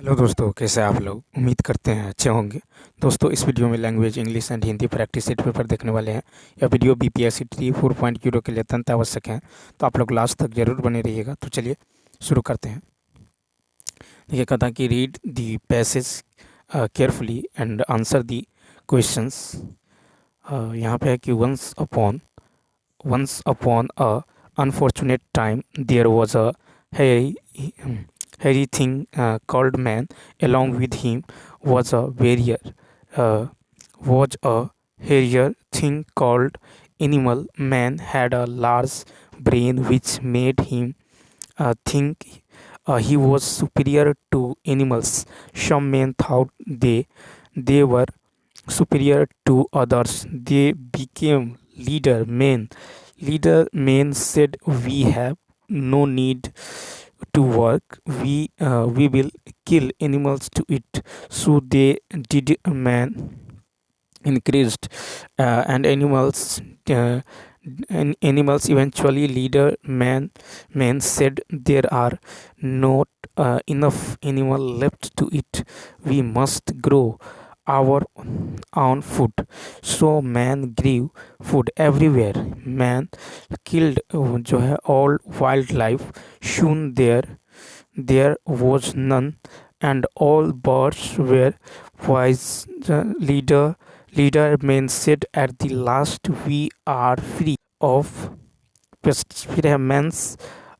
Hello दोस्तों, कैसे आप लोग? उम्मीद करते हैं अच्छे होंगे। दोस्तों, इस वीडियो में language English and Hindi practice set paper देखने वाले हैं। यह वीडियो बीपीएससी 4.0 के लिए अत्यंत आवश्यक है, तो आप लोग लास्ट तक जरूर बने रहिएगा। तो चलिए शुरू करते हैं। देखिए, कहता है कि read the passage carefully and answer the questions. यहाँ पे है कि once upon a unfortunate time there was a hairy thing called man. Along with him was a warrior, uh, was a hairier thing called animal. Man had a large brain which made him think he was superior to animals. Some men thought they were superior to others. They became leader men said, we have no need to work. We will kill animals to eat. So they did. Man increased, and animals eventually leader man said, there are not enough animal left to eat. We must grow our own food. So man grew food everywhere. Man killed जो है all wildlife. Soon there was none, and all birds were wise. Leader man said, at the last we are free of pests. फिर है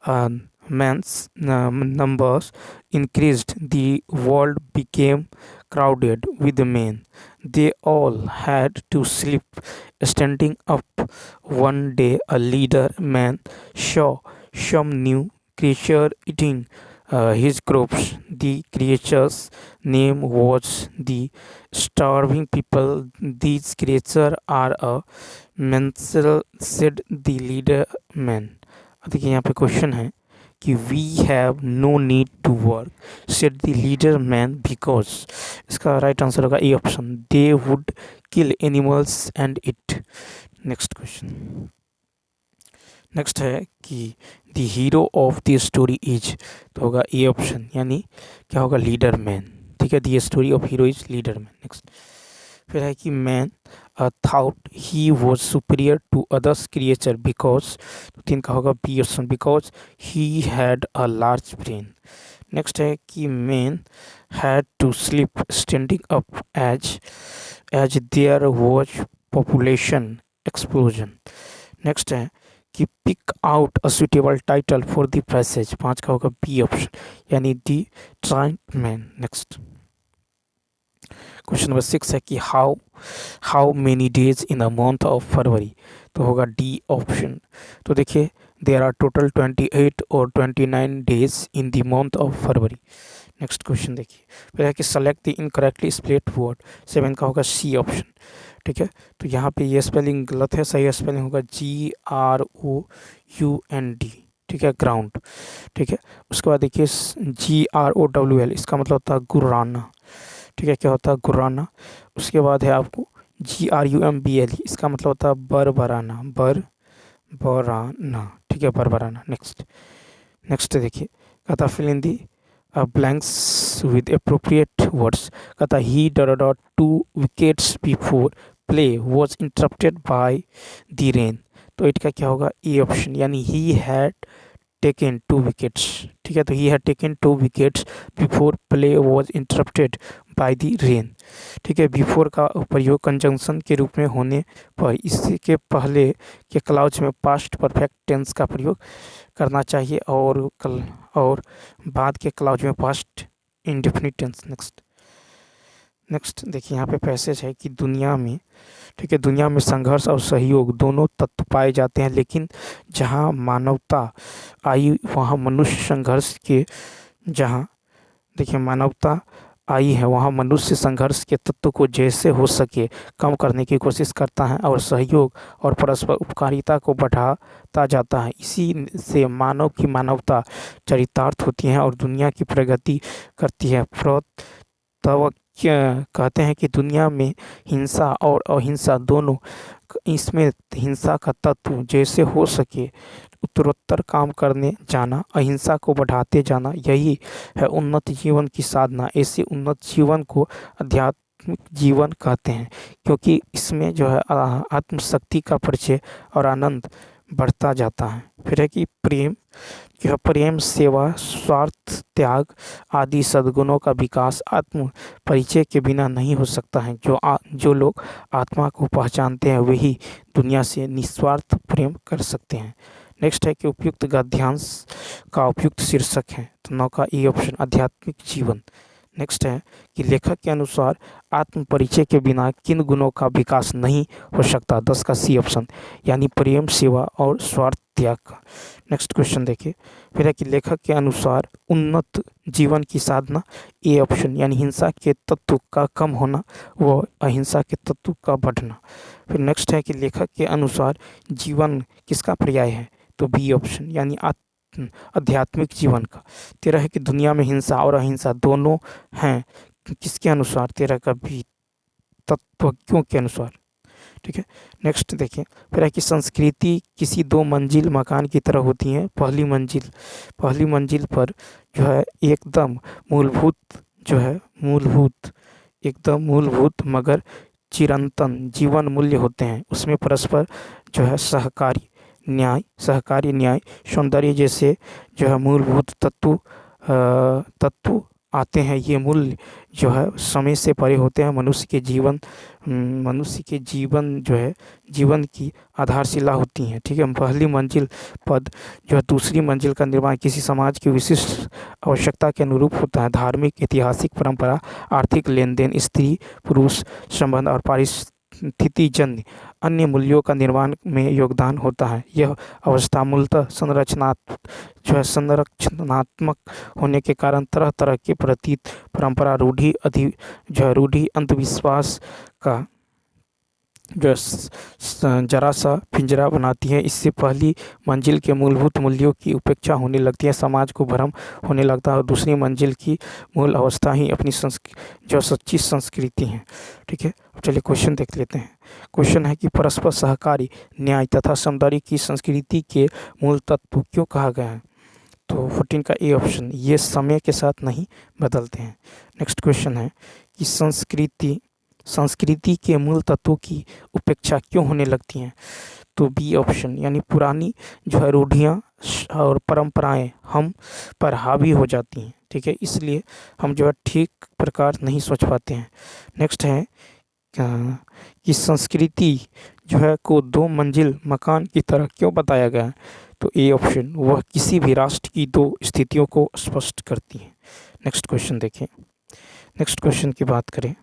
uh, numbers increased. The world became crowded with men. They all had to sleep standing up. One day a leader man saw some new creature eating his crops. The creature's name was the starving people. These creatures are a mental, said the leader man. देखिए, यहाँ पे question है कि we have no need to work said the leader man because. इसका right answer होगा A option, they would kill animals and eat. Next question. Next है कि the hero of the story is, तो होगा A option, यानी क्या होगा, leader man. ठीक है, the story of hero is leader man. Next फिर है कि man thought he was superior to others creature because, तो तीन का होगा B option, because he had a large brain. Next है कि man had to sleep standing up as there was population explosion. Next है कि pick out a suitable title for the passage, पाँच का होगा बी ऑप्शन, यानी the triumph man. Next question number 6 है कि how many days in a month of February, तो होगा डी ऑप्शन। तो देखिए, देयर आर टोटल 28 और 29 days in the month of February. Next question देखिए, फिर है कि select the incorrectly spelled word, 7 का होगा सी ऑप्शन। ठीक है, तो यहाँ पे ये स्पेलिंग गलत है, सही स्पेलिंग होगा GROUND। ठीक है, ग्राउंड। ठीक है, उसके बाद देखिए GROWL, इसका मतलब होता है गुर्राना। ठीक है, क्या होता है, गुर्राना। उसके बाद है आपको GRUMBL, इसका मतलब होता है बरबराना, बराना। ठीक है, बरबराना। नेक्स्ट देखिए, कहता fill in the blanks with appropriate words. कहता he dot 2 wickets before play was interrupted by the rain. तो इट का क्या होगा, ए ऑप्शन, यानी ही हैड टेकन 2 विकेट्स। ठीक है, तो he had taken 2 wickets before play was interrupted by the rain. ठीक है, बिफोर का प्रयोग कंजंक्शन के रूप में होने पर इसके पहले के क्लाउज में पास्ट परफेक्ट टेंस का प्रयोग करना चाहिए, और बाद के क्लाउज में पास्ट इंडेफिनिट टेंस। नेक्स्ट देखिए, यहाँ पे पैसेज है कि दुनिया में, ठीक है, दुनिया में संघर्ष और सहयोग दोनों तत्व पाए जाते हैं, लेकिन जहाँ मानवता आई वहाँ मनुष्य संघर्ष के, जहाँ देखिए मानवता आई है वहाँ मनुष्य संघर्ष के तत्व को जैसे हो सके कम करने की कोशिश करता है, और सहयोग और परस्पर उपकारिता को बढ़ाता जाता है। इसी से मानव की मानवता चरितार्थ होती है और दुनिया की प्रगति करती है। क्या कहते हैं कि दुनिया में हिंसा और अहिंसा दोनों, इसमें हिंसा का तत्व जैसे हो सके उत्तरोत्तर काम करने जाना, अहिंसा को बढ़ाते जाना, यही है उन्नत जीवन की साधना। ऐसे उन्नत जीवन को आध्यात्मिक जीवन कहते हैं, क्योंकि इसमें जो है आत्मशक्ति का परिचय और आनंद बढ़ता जाता है। फिर है कि प्रेम, यह प्रेम, सेवा, स्वार्थ त्याग आदि सद्गुणों का विकास आत्म परिचय के बिना नहीं हो सकता है। जो लोग आत्मा को पहचानते हैं वही दुनिया से निस्वार्थ प्रेम कर सकते हैं। नेक्स्ट है कि उपयुक्त गद्यांश का उपयुक्त शीर्षक है, तो 9 का ई ऑप्शन आध्यात्मिक जीवन। नेक्स्ट है कि लेखक के अनुसार आत्म परिचय के बिना किन गुणों का विकास नहीं हो सकता, 10 का सी ऑप्शन यानी प्रेम, सेवा और स्वार्थ त्याग का। नेक्स्ट क्वेश्चन देखिए, फिर है कि लेखक के अनुसार उन्नत जीवन की साधना, ए ऑप्शन यानी हिंसा के तत्व का कम होना व अहिंसा के तत्व का बढ़ना। फिर नेक्स्ट है कि लेखक के अनुसार जीवन किसका पर्याय है, तो बी ऑप्शन यानी आध्यात्मिक जीवन का। 13 है कि दुनिया में हिंसा और अहिंसा दोनों हैं, किसके अनुसार, 13 का भी तत्वज्ञों के अनुसार। ठीक है, नेक्स्ट देखिए, फिर है कि संस्कृति किसी 2 मंजिल मकान की तरह होती है। पहली मंजिल पर जो है एकदम मूलभूत मगर चिरंतन जीवन मूल्य होते हैं। उसमें परस्पर जो है सहकारी न्याय, सौंदर्य जैसे जो है मूलभूत तत्व आते हैं। ये मूल्य जो है समय से परे होते हैं। मनुष्य के जीवन जो है जीवन की आधारशिला होती हैं। ठीक है, पहली मंजिल पद जो है दूसरी मंजिल का निर्माण किसी समाज की विशिष्ट आवश्यकता के अनुरूप होता है। धार्मिक, ऐतिहासिक परंपरा, आर्थिक लेन देन, स्त्री पुरुष संबंध और पारिस्थितिजन्य अन्य मूल्यों का निर्माण में योगदान होता है। यह अवस्था मूलतः संरचनात्मक होने के कारण तरह तरह के प्रतीत, परंपरा, रूढ़ि, अंधविश्वास का जो जरा सा पिंजरा बनाती है। इससे पहली मंजिल के मूलभूत मूल्यों की उपेक्षा होने लगती है, समाज को भ्रम होने लगता है और दूसरी मंजिल की मूल अवस्था ही अपनी जो सच्ची संस्कृति है। ठीक है, चलिए क्वेश्चन देख लेते हैं। क्वेश्चन है कि परस्पर सहकारी, न्याय तथा सौंदर्य की संस्कृति के मूल तत्व क्यों कहा गया है, तो 14 का ए ऑप्शन, ये समय के साथ नहीं बदलते हैं। नेक्स्ट क्वेश्चन है कि संस्कृति के मूल तत्वों की उपेक्षा क्यों होने लगती हैं, तो बी ऑप्शन यानी पुरानी जो है रूढ़ियाँ और परंपराएं हम पर हावी हो जाती हैं। ठीक है, इसलिए हम जो है ठीक प्रकार नहीं सोच पाते हैं। नेक्स्ट है कि संस्कृति जो है को 2 मंजिल मकान की तरह क्यों बताया गया है, तो ए ऑप्शन, वह किसी भी राष्ट्र की 2 स्थितियों को स्पष्ट करती है। नेक्स्ट क्वेश्चन देखें। नेक्स्ट क्वेश्चन की बात करें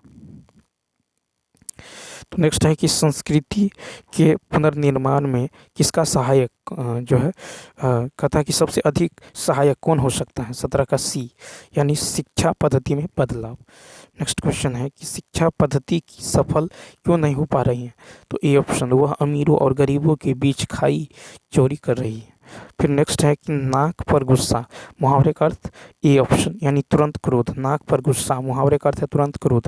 तो नेक्स्ट है कि संस्कृति के पुनर्निर्माण में किसका सहायक जो है कहता है कि सबसे अधिक सहायक कौन हो सकता है, 17 का सी यानी शिक्षा पद्धति में बदलाव। नेक्स्ट क्वेश्चन है कि शिक्षा पद्धति की सफल क्यों नहीं हो पा रही है, तो ए ऑप्शन, वह अमीरों और गरीबों के बीच खाई चोरी कर रही है। फिर नेक्स्ट है कि नाक पर गुस्सा, मुहावरे का अर्थ, ए ऑप्शन यानी तुरंत क्रोध। नाक पर गुस्सा मुहावरे का अर्थ है तुरंत क्रोध।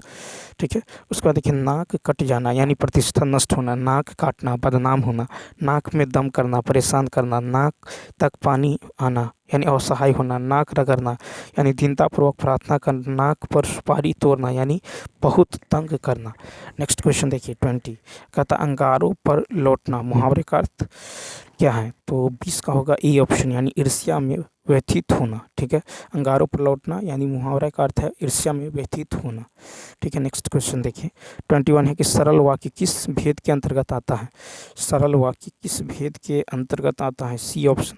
ठीक है, उसके बाद देखिए नाक कट जाना यानी प्रतिष्ठा नष्ट होना, नाक काटना बदनाम होना, नाक में दम करना परेशान करना, नाक तक पानी आना यानी असहाय होना, नाक रगड़ना यानी दीनतापूर्वक प्रार्थना करना, नाक पर सुपारी तोड़ना यानी बहुत तंग करना। नेक्स्ट क्वेश्चन देखिए 20 कहता अंगारों पर लौटना मुहावरे का अर्थ क्या है, तो 20 का होगा ए ऑप्शन यानी ईर्ष्या में व्यथित होना। ठीक है, अंगारों पर लौटना यानी मुहावरे का अर्थ है ईर्ष्या में व्यथित होना। ठीक है, नेक्स्ट क्वेश्चन देखिए 21 है कि सरल वाक्य किस भेद के अंतर्गत आता है, सरल वाक्य किस भेद के अंतर्गत आता है, सी ऑप्शन,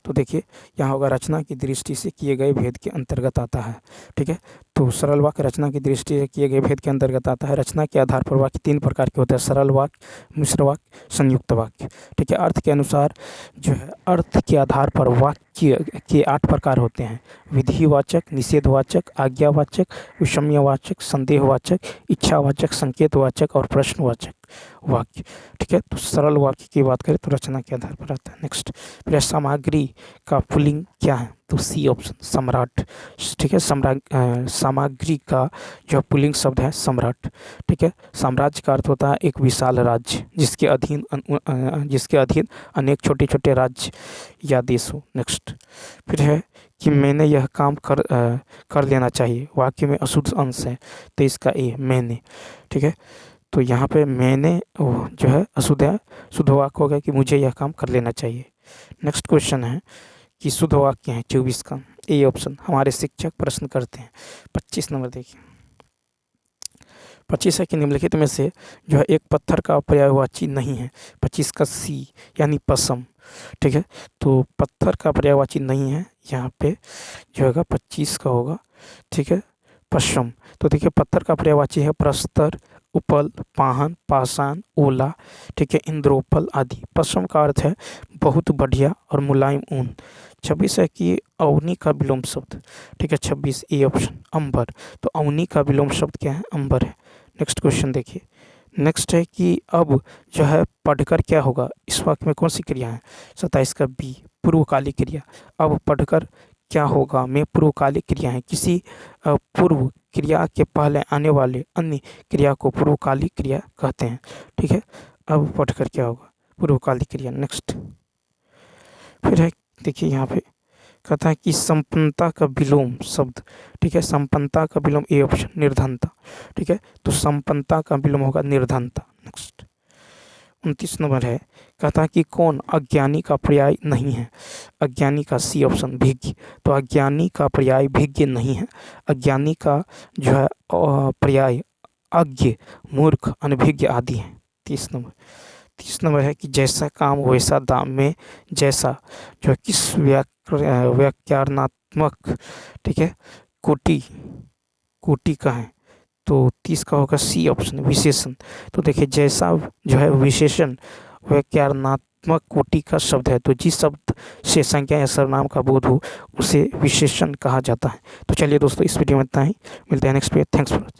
तो देखिए यहाँ होगा रचना की दृष्टि से किए गए भेद के अंतर्गत आता है। ठीक है, तो सरल वाक्य रचना की दृष्टि से किए गए भेद के अंतर्गत आता है। रचना के आधार पर वाक्य 3 प्रकार के होते हैं, सरल वाक्य, मिश्र वाक्य, संयुक्त वाक्य। ठीक है, अर्थ के अनुसार जो है अर्थ के आधार पर वाक्य के 8 प्रकार होते हैं, विधिवाचक, निषेधवाचक, आज्ञावाचक, विषम्यवाचक, संदेहवाचक, इच्छावाचक, संकेतवाचक और प्रश्नवाचक। वाक्य। ठीक है, तो सरल वाक्य की बात करें तो रचना के आधार पर आता है। नेक्स्ट, फिर है सामग्री का पुल्लिंग क्या है, तो सी ऑप्शन सम्राट। ठीक है, सामग्री का जो पुल्लिंग शब्द है सम्राट। ठीक है, साम्राज्य का अर्थ होता है एक विशाल राज्य जिसके अधीन अनेक छोटे छोटे राज्य या देश हो। नेक्स्ट, फिर है कि मैंने यह काम कर लेना चाहिए, वाक्य में अशुद्ध अंश है तो इसका ए मैंने। ठीक है, तो यहाँ पे मैंने जो है अशुद्ध है, शुद्ध वाक्य होगा कि मुझे यह काम कर लेना चाहिए। नेक्स्ट क्वेश्चन है कि शुद्ध वाक्य है 24 का, ए ऑप्शन। हमारे शिक्षक प्रश्न करते हैं। 25 नंबर देखिए, 25 है कि निम्नलिखित में से जो है एक पत्थर का पर्यायवाची नहीं है। 25 का सी यानी पसम। ठीक है, तो पत्थर का पर्यायवाची नहीं है, यहाँ पे जो होगा 25 का होगा। ठीक है, पश्चिम। तो देखिए पत्थर का पर्यायवाची है प्रस्तर, उपल, पाहन, पाषाण, ओला। ठीक है, इंद्रोपल आदि। पश्चिम का अर्थ है बहुत बढ़िया और मुलायम ऊन। 26 है कि अवनी का विलोम शब्द। ठीक है, 26 ए ऑप्शन अंबर। तो अवनी का विलोम शब्द क्या है, अंबर है। नेक्स्ट क्वेश्चन देखिए, नेक्स्ट है कि अब जो है पढ़कर क्या होगा, इस वाक्य में कौन सी क्रिया है। 27 का बी पूर्वकालिक क्रिया। अब पढ़कर क्या होगा में पूर्वकालिक क्रिया है, किसी पूर्व क्रिया के पहले आने वाले अन्य क्रिया को पूर्वकालिक क्रिया कहते हैं। ठीक है, अब पढ़कर क्या होगा, पूर्वकालिक क्रिया। नेक्स्ट, फिर है देखिए यहाँ पे कहता है कि संपन्नता का विलोम शब्द। ठीक है, संपन्नता का विलोम ए ऑप्शन निर्धनता। ठीक है, तो संपन्नता का विलोम होगा निर्धनता। नेक्स्ट, 29 नंबर है, कहता है कि कौन अज्ञानी का पर्याय नहीं है। अज्ञानी का सी ऑप्शन भिज्ञ। तो अज्ञानी का पर्याय भिज्ञ नहीं है, अज्ञानी का जो है पर्याय अज्ञ, मूर्ख, अनभिज्ञ आदि है। 30 नंबर है कि जैसा काम वैसा दाम में जैसा जो है किस व्याकरणात्मक। ठीक है, कोटि का है, तो 30 का होगा सी ऑप्शन विशेषण। तो देखिए जैसा जो है विशेषण व्याकरणात्मक कोटि का शब्द है, तो जिस शब्द से संज्ञा या सर्वनाम का बोध हो उसे विशेषण कहा जाता है। तो चलिए दोस्तों, इस वीडियो में इतना ही, मिलते हैं नेक्स्ट वीडियो। Thanks for